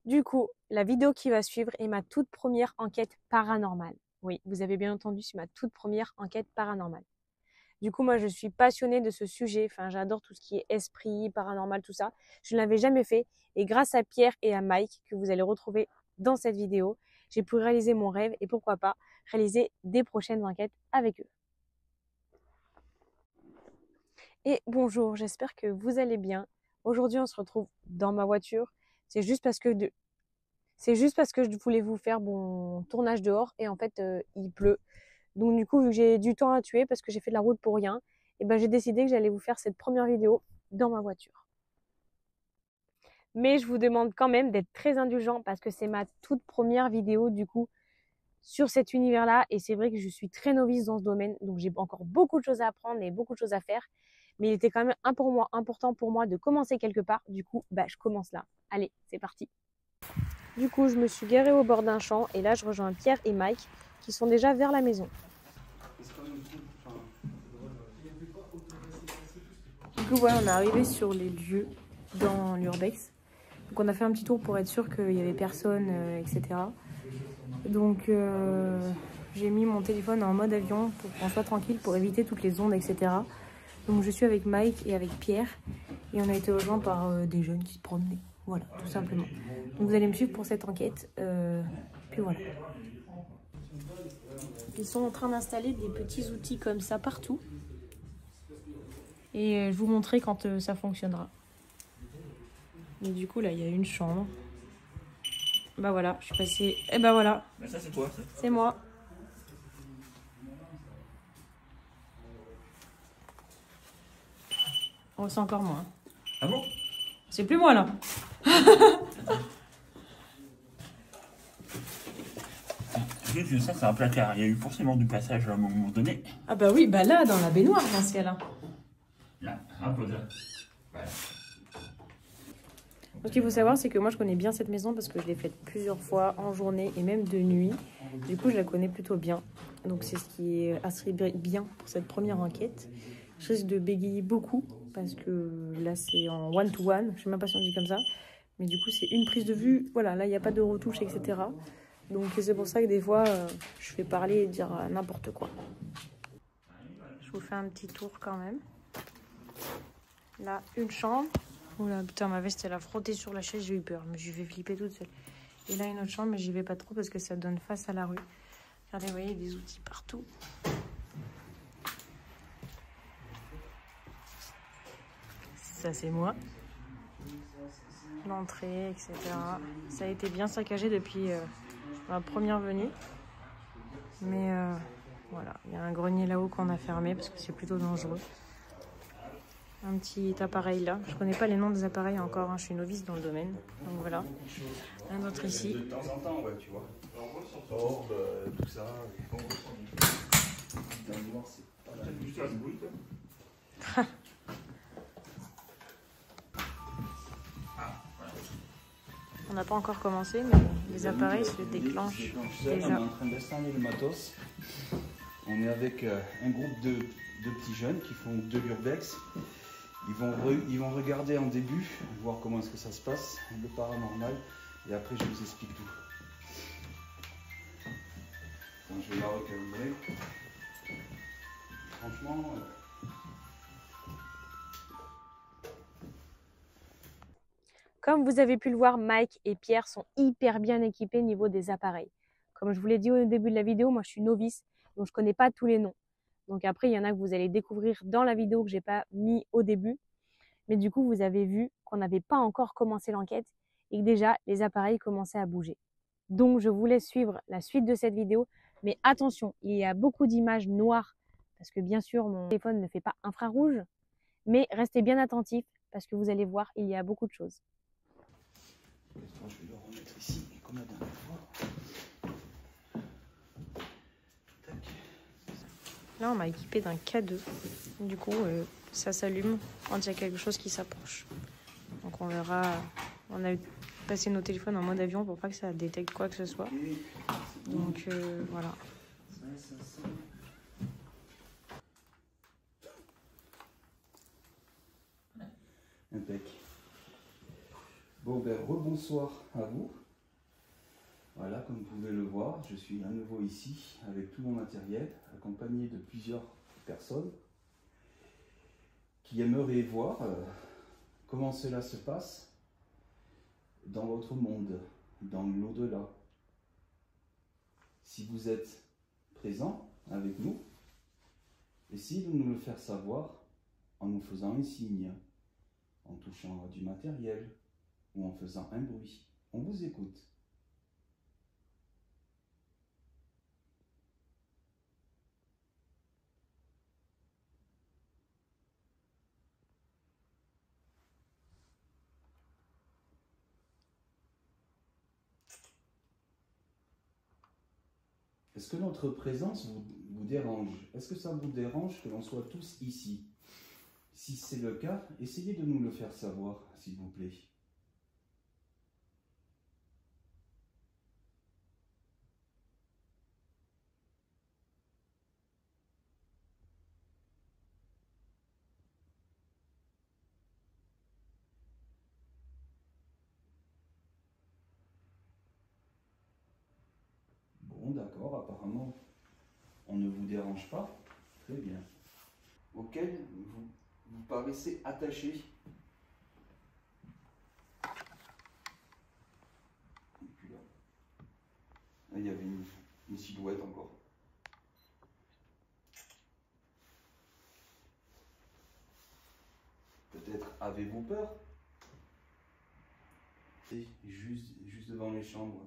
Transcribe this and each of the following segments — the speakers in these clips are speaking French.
Du coup, la vidéo qui va suivre est ma toute première enquête paranormale. Oui, vous avez bien entendu, c'est ma toute première enquête paranormale. Du coup, moi, je suis passionnée de ce sujet. Enfin, j'adore tout ce qui est esprit, paranormal, tout ça. Je ne l'avais jamais fait. Et grâce à Pierre et à Mike, que vous allez retrouver dans cette vidéo, j'ai pu réaliser mon rêve et pourquoi pas réaliser des prochaines enquêtes avec eux. Et bonjour, j'espère que vous allez bien. Aujourd'hui, on se retrouve dans ma voiture. C'est juste parce que je voulais vous faire mon tournage dehors et en fait, il pleut. Donc du coup, vu que j'ai du temps à tuer parce que j'ai fait de la route pour rien, et ben j'ai décidé que j'allais vous faire cette première vidéo dans ma voiture. Mais je vous demande quand même d'être très indulgent parce que c'est ma toute première vidéo du coup sur cet univers-là et c'est vrai que je suis très novice dans ce domaine, donc j'ai encore beaucoup de choses à apprendre et beaucoup de choses à faire. Mais il était quand même important pour moi de commencer quelque part. Du coup, bah, je commence là. Allez, c'est parti. Du coup, je me suis garée au bord d'un champ et là, je rejoins Pierre et Mike qui sont déjà vers la maison. Du coup, voilà, on est arrivé sur les lieux dans l'urbex. Donc, on a fait un petit tour pour être sûr qu'il n'y avait personne, etc. Donc, j'ai mis mon téléphone en mode avion pour qu'on soit tranquille, pour éviter toutes les ondes, etc. Donc, je suis avec Mike et avec Pierre. Et on a été rejoints par des jeunes qui se promenaient. Voilà, tout simplement. Donc, vous allez me suivre pour cette enquête. Puis voilà. Ils sont en train d'installer des petits outils comme ça partout. Et je vous montrerai quand ça fonctionnera. Et du coup, là, il y a une chambre. Bah voilà, je suis passée. Et bah voilà. Mais ça, c'est toi, ça. C'est moi. Oh, c'est encore moi. Ah bon? C'est plus moi, là. Ça, c'est un placard. Il y a eu forcément du passage à un moment donné. Ah bah oui, bah là, dans la baignoire, dans ce cas-là. Là, un peu là. Voilà. Ce qu'il faut savoir, c'est que moi, je connais bien cette maison parce que je l'ai faite plusieurs fois en journée et même de nuit. Du coup, je la connais plutôt bien. Donc, c'est ce qui est assez bien pour cette première enquête. Je risque de bégayer beaucoup parce que là, c'est en one-to-one. Je ne sais même pas si on dit comme ça. Mais du coup, c'est une prise de vue. Voilà, là, il n'y a pas de retouche, etc. Donc, c'est pour ça que des fois, je fais parler et dire n'importe quoi. Je vous fais un petit tour quand même. Là, une chambre. Oula, putain, ma veste, elle a frotté sur la chaise, j'ai eu peur. Mais je vais flipper toute seule. Et là, une autre chambre, mais j'y vais pas trop parce que ça donne face à la rue. Regardez, vous voyez, des outils partout. Ça, c'est moi. L'entrée, etc. Ça a été bien saccagé depuis ma première venue. Mais voilà, il y a un grenier là-haut qu'on a fermé parce que c'est plutôt dangereux. Un petit appareil là. Je connais pas les noms des appareils encore, hein. Je suis novice dans le domaine. Donc voilà. Un autre ici. De temps en temps, ouais, tu vois. Orbe, tout ça. Dans le noir, c'est pas la juste la bruit, toi. On n'a pas encore commencé, mais les appareils se déclenchent déjà. On est en train d'installer le matos. On est avec un groupe de petits jeunes qui font de l'urbex. Ils vont regarder en début, voir comment est-ce que ça se passe, le paranormal, et après je vous explique tout. Quand je vais la recalibrer, franchement... Comme vous avez pu le voir, Mike et Pierre sont hyper bien équipés au niveau des appareils. Comme je vous l'ai dit au début de la vidéo, moi je suis novice, donc je ne connais pas tous les noms. Donc après, il y en a que vous allez découvrir dans la vidéo que je n'ai pas mis au début. Mais du coup, vous avez vu qu'on n'avait pas encore commencé l'enquête et que déjà, les appareils commençaient à bouger. Donc, je vous laisse suivre la suite de cette vidéo. Mais attention, il y a beaucoup d'images noires parce que bien sûr, mon téléphone ne fait pas infrarouge. Mais restez bien attentifs parce que vous allez voir, il y a beaucoup de choses. Je vais le remettre ici, comme la dernière fois. Tac. Là, on m'a équipé d'un K2. Du coup, ça s'allume quand il y a quelque chose qui s'approche. Donc, on verra. On a passé nos téléphones en mode avion pour pas que ça détecte quoi que ce soit. Donc, voilà. Impec. Bon, ben, rebonsoir à vous. Voilà, comme vous pouvez le voir, je suis à nouveau ici avec tout mon matériel, accompagné de plusieurs personnes qui aimeraient voir comment cela se passe dans votre monde, dans l'au-delà. Si vous êtes présent avec nous, essayez de nous le faire savoir en nous faisant un signe, en touchant à du matériel ou en faisant un bruit. On vous écoute. Est-ce que notre présence vous dérange? Est-ce que ça vous dérange que l'on soit tous ici? Si c'est le cas, essayez de nous le faire savoir, s'il vous plaît. Bon, d'accord, apparemment, on ne vous dérange pas. Très bien. Auquel vous paraissez attaché. Et puis là, il y avait une silhouette encore. Peut-être avez-vous peur? Et juste devant les chambres.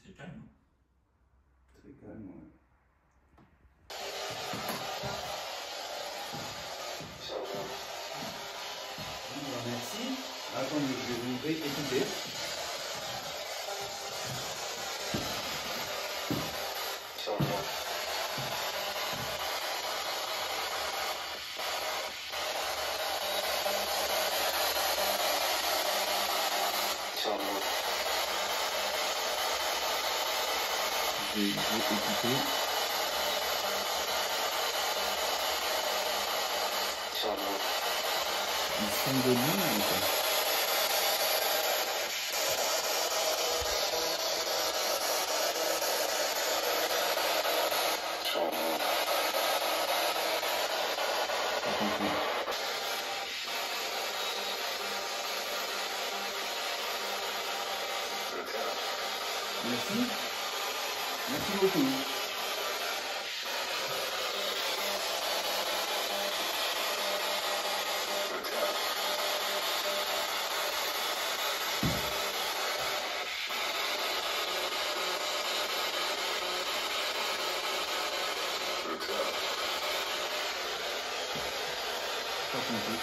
C'est calme. Très calme, ouais. Merci. Attendez, je vais vous réécouter. Je vais écouter. Ils sont de lui, en fait. Merci. Merci beaucoup. Pas compris.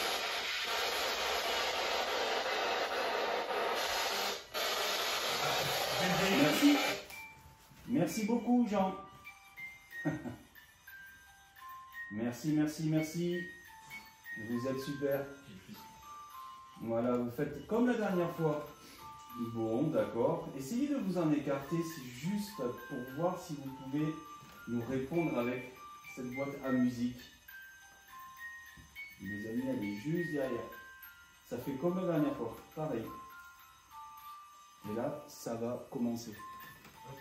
Merci. Merci beaucoup, Jean. Merci, merci, merci. Vous êtes super. Voilà, vous faites comme la dernière fois. Bon, d'accord. Essayez de vous en écarter, c'est juste pour voir si vous pouvez nous répondre avec cette boîte à musique. Les amis, elle est juste derrière. Ça fait comme la dernière fois, pareil. Et là, ça va commencer. Ok.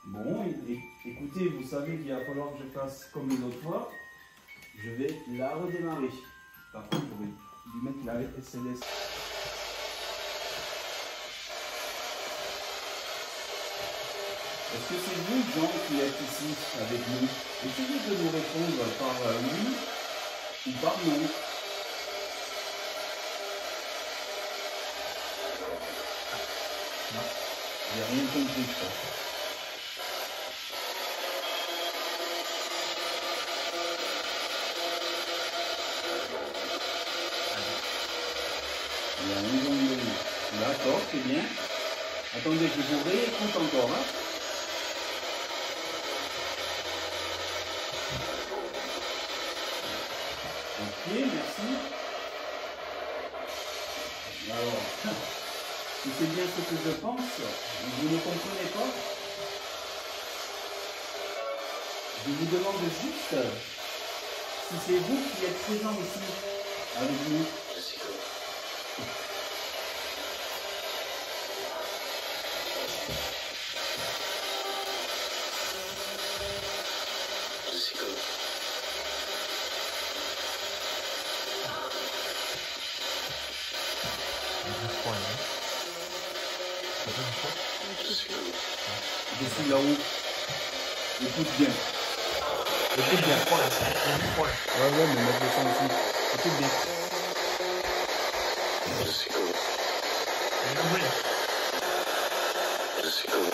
Bon, écoutez, vous savez qu'il va falloir que je fasse comme les autres fois. Je vais la redémarrer. Par contre, je vais lui mettre la SLS. Est-ce que c'est vous, Jean, qui êtes ici avec nous? Essayez de nous répondre par oui ou par non. J'ai rien compris, je crois. Il y a un million de données. D'accord, c'est bien. Attendez, je vous réécoute encore. Hein. Ok, merci. Si c'est bien ce que je pense, vous ne comprenez pas. Je vous demande juste si c'est vous qui êtes présent ici avec nous. Je suis comme. Je suis comme. Je suis comme. Je suis là-haut. Écoute bien. Écoute bien. Ouais, mais mettre le son ici. Écoute bien. Je suis comme. Je suis comme.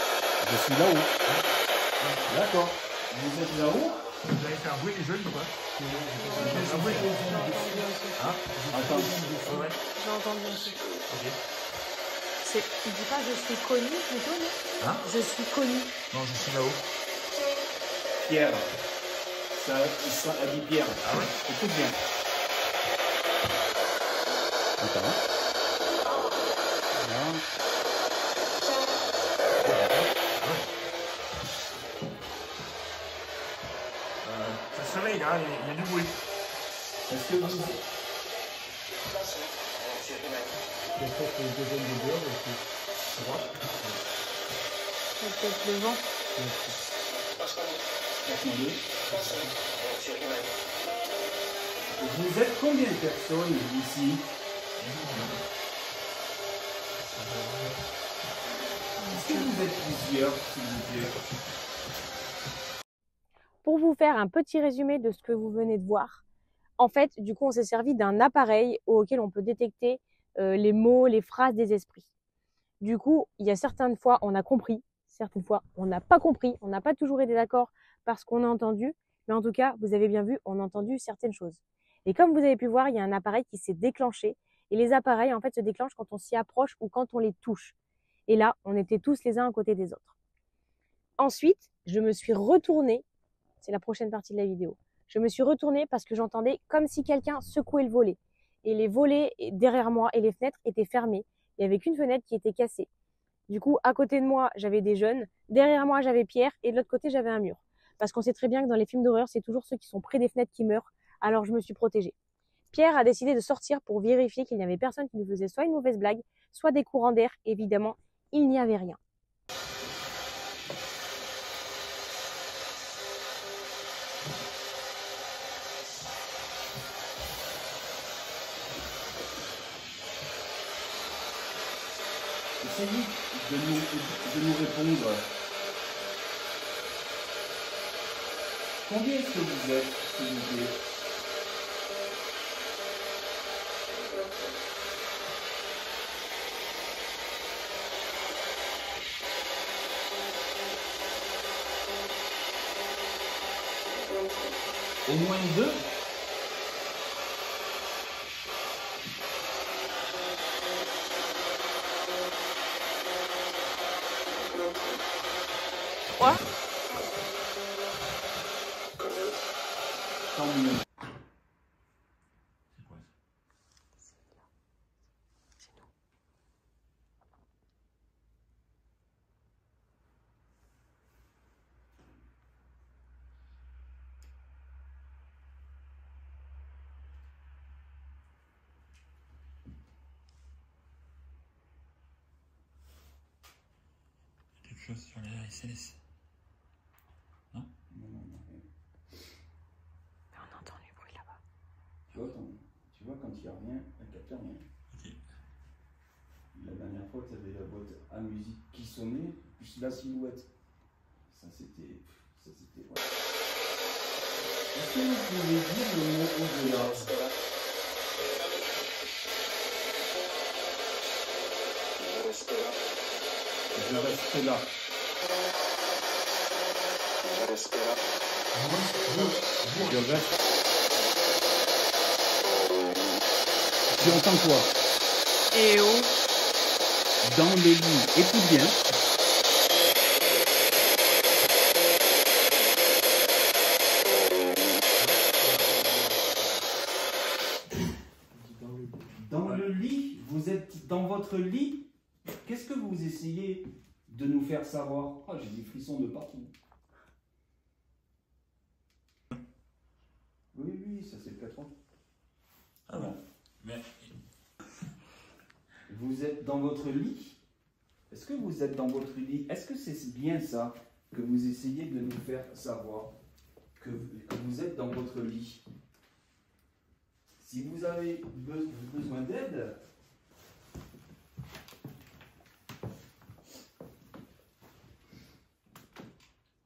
Je suis là-haut. D'accord. Vous êtes là-haut? Vous allez faire bruit les jeunes ou pas? Hein? Attends. Ouais. J'ai entendu aussi. Ok. Il dit pas je suis connu plutôt, non? Hein? Je suis connu. Non, je suis là-haut. Pierre. Ça a dit Pierre. Ah ouais? Écoute bien. Attends. Là. Ça se réveille là, il y a du bruit. Est-ce que vous... Peut-être le deuxième de dehors aussi. Tu vois? C'est peut-être le vent. Vous êtes combien de personnes ici? Est-ce que vous êtes plusieurs, s'il vous plaît? Pour vous faire un petit résumé de ce que vous venez de voir, en fait, du coup, on s'est servi d'un appareil auquel on peut détecter les mots, les phrases des esprits. Du coup, il y a certaines fois, on a compris, certaines fois, on n'a pas compris, on n'a pas toujours été d'accord parce qu'on a entendu, mais en tout cas, vous avez bien vu, on a entendu certaines choses. Et comme vous avez pu voir, il y a un appareil qui s'est déclenché, et les appareils, en fait, se déclenchent quand on s'y approche ou quand on les touche. Et là, on était tous les uns à côté des autres. Ensuite, je me suis retournée, c'est la prochaine partie de la vidéo, je me suis retournée parce que j'entendais comme si quelqu'un secouait le volet. Et les volets derrière moi et les fenêtres étaient fermées. Il n'y avait qu'une fenêtre qui était cassée. Du coup, à côté de moi, j'avais des jeunes. Derrière moi, j'avais Pierre. Et de l'autre côté, j'avais un mur. Parce qu'on sait très bien que dans les films d'horreur, c'est toujours ceux qui sont près des fenêtres qui meurent. Alors, je me suis protégée. Pierre a décidé de sortir pour vérifier qu'il n'y avait personne qui nous faisait soit une mauvaise blague, soit des courants d'air. Évidemment, il n'y avait rien. Essayez de nous répondre. Combien est-ce que vous êtes, s'il vous plaît? Au moins deux? Trois. Tant mieux. C'est quoi ça? Quelque chose sur les SMS. Non? Non, non, non. Mais on entend du bruit là-bas. Tu vois, quand il n'y a rien, elle capte rien. Ok. La dernière fois, tu avais la boîte à musique qui sonnait, plus la silhouette. Ça, c'était. Ouais. Est-ce que vous pouvez dire le mot au-delà? Je reste là. Je reste. Tu entends quoi? Et oh. Dans le lit. Écoute bien. Dans le lit, vous êtes dans votre lit? Qu'est-ce que vous essayez de nous faire savoir? Ah, j'ai des frissons de partout. Oui, oui, ça c'est le 4 ans. Ah bon. Mais Vous êtes dans votre lit? Est-ce que vous êtes dans votre lit? Est-ce que c'est bien ça que vous essayez de nous faire savoir? Que vous êtes dans votre lit? Si vous avez besoin d'aide,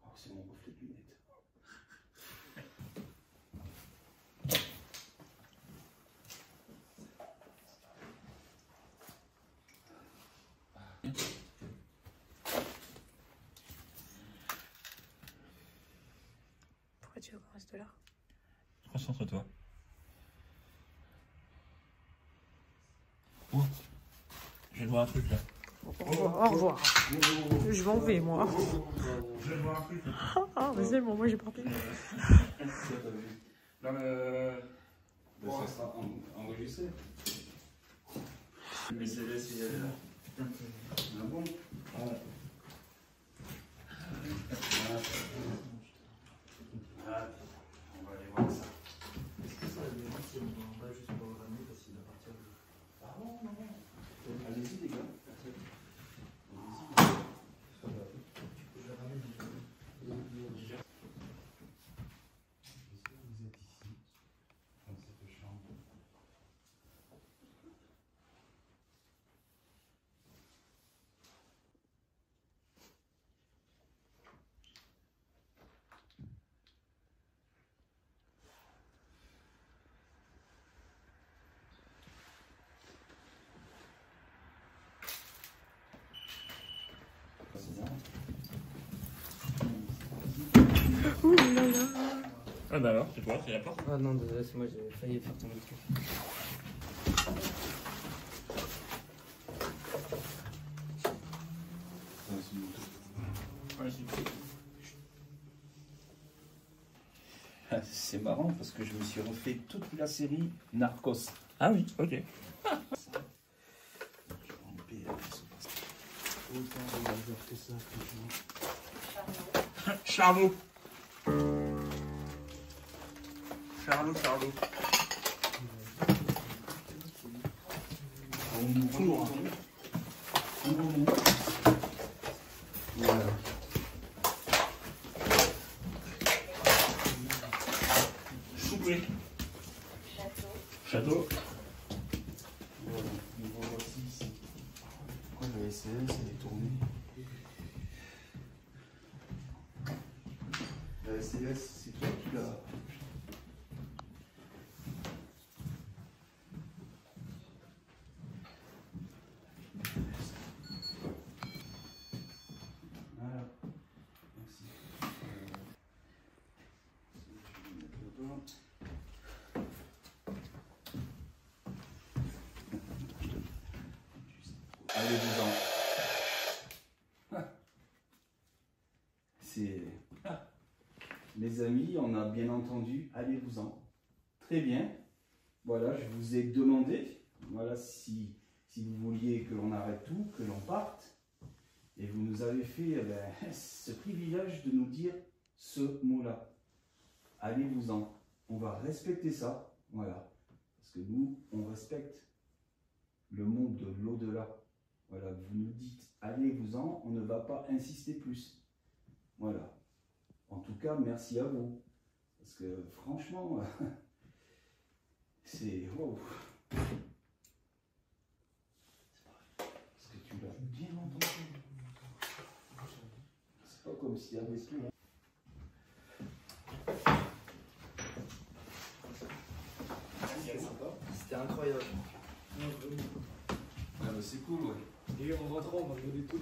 oh, c'est mon reflet de lunettes. Pourquoi tu veux qu'on reste là? concentre-toi. Oh, je vais te voir un truc là. Au revoir. Je m'en vais, moi. Je vais te voir un truc là. Ah, mais c'est bon, moi j'ai parti. Dans le. Ben, ça sera enregistré. Mais c'est là, c'est là. Ah bon? Ouais. Ah, on va aller voir ça. Est-ce que ça, les gens, c'est on va juste pour le ramener parce qu'il va partir de... Ah non, non, non. Allez-y les gars. Je le ramène Vous êtes ici, dans cette chambre. Ouh là là. Ah bah alors, c'est quoi? C'est la porte? Ah non, désolé, c'est moi, j'ai failli faire tomber le truc. Ouais, c'est Ah, c'est marrant parce que je me suis refait toute la série Narcos. Ah oui, ok. Autant de hasard que ça, franchement. Charlot. Charlot. Voilà. Souplé. Château. Voilà. Nous voici ici. Pourquoi la SLS elle est tournée? La SLS, c'est toi qui l'as. Voilà. Merci. Je vais mettre là-bas. Allez-vous-en. C'est. Les amis, on a bien entendu, allez-vous-en. Très bien. Voilà, je vous ai demandé, voilà, si vous vouliez que l'on arrête tout, que l'on parte. Et vous nous avez fait ce privilège de nous dire ce mot-là. Allez-vous-en. On va respecter ça. Voilà. Parce que nous, on respecte le monde de l'au-delà. Voilà, vous nous dites, allez-vous-en, on ne va pas insister plus. Voilà. En tout cas, merci à vous. Parce que franchement, c'est... Wow. Parce que tu l'as bien entendu. C'est pas comme si avec lui. C'était incroyable. Ah bah c'est cool, ouais. Et en rentrant, on m'a donné tout.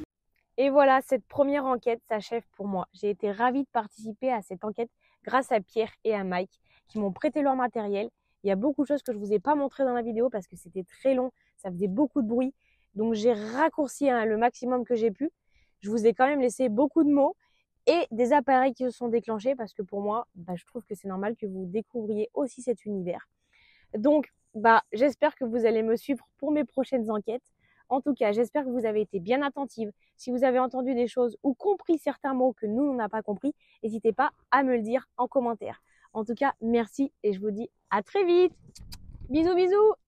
Et voilà, cette première enquête s'achève pour moi. J'ai été ravie de participer à cette enquête grâce à Pierre et à Mike qui m'ont prêté leur matériel. Il y a beaucoup de choses que je ne vous ai pas montrées dans la vidéo parce que c'était très long, ça faisait beaucoup de bruit. Donc j'ai raccourci le maximum que j'ai pu. Je vous ai quand même laissé beaucoup de mots et des appareils qui se sont déclenchés parce que pour moi, je trouve que c'est normal que vous découvriez aussi cet univers. Donc, j'espère que vous allez me suivre pour mes prochaines enquêtes. En tout cas, j'espère que vous avez été bien attentive. Si vous avez entendu des choses ou compris certains mots que nous, on n'a pas compris, n'hésitez pas à me le dire en commentaire. En tout cas, merci et je vous dis à très vite. Bisous, bisous.